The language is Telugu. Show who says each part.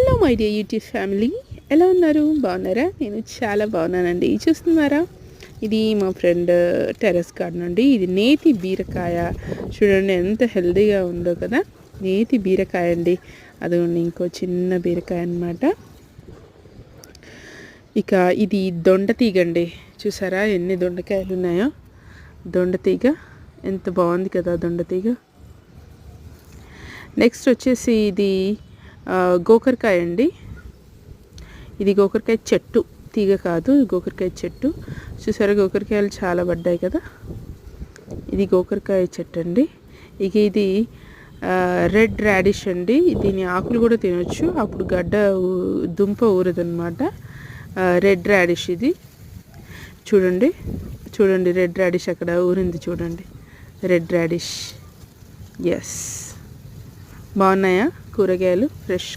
Speaker 1: Hello my dear YouTube family, ఎలా ఉన్నారు? బాగున్నారా? నేను చాలా బాగున్నానండి. చూస్తున్నారా, ఇది మా ఫ్రెండ్ టెర్రస్ గార్డెన్ అండి. ఇది నేతి బీరకాయ. చూడండి ఎంత హెల్తీగా ఉందో కదా. నేతి బీరకాయ అండి. అదిగోండి ఇంకో చిన్న బీరకాయ అన్నమాట. ఇక ఇది దొండతీగ అండి. చూసారా ఎన్ని దొండకాయలు ఉన్నాయో. దొండతీగ ఎంత బాగుంది కదా దొండతీగ. నెక్స్ట్ వచ్చేసి ఇది గోకరకాయ అండి. ఇది గోకరకాయ చెట్టు, తీగ కాదు, గోకరకాయ చెట్టు. చూసారా గోకరకాయలు చాలా పడ్డాయి కదా. ఇది గోకరకాయ చెట్టు అండి. ఇక ఇది రెడ్ రాడిష్ అండి. దీని ఆకులు కూడా తినొచ్చు, అప్పుడు గడ్డ దుంప ఊరదనమాట. రెడ్ రాడిష్ ఇది. చూడండి చూడండి రెడ్ రాడిష్ అక్కడ ఊరింది చూడండి. Red radish. ఎస్, బాగున్నాయా కూరగాయలు? ఫ్రెష్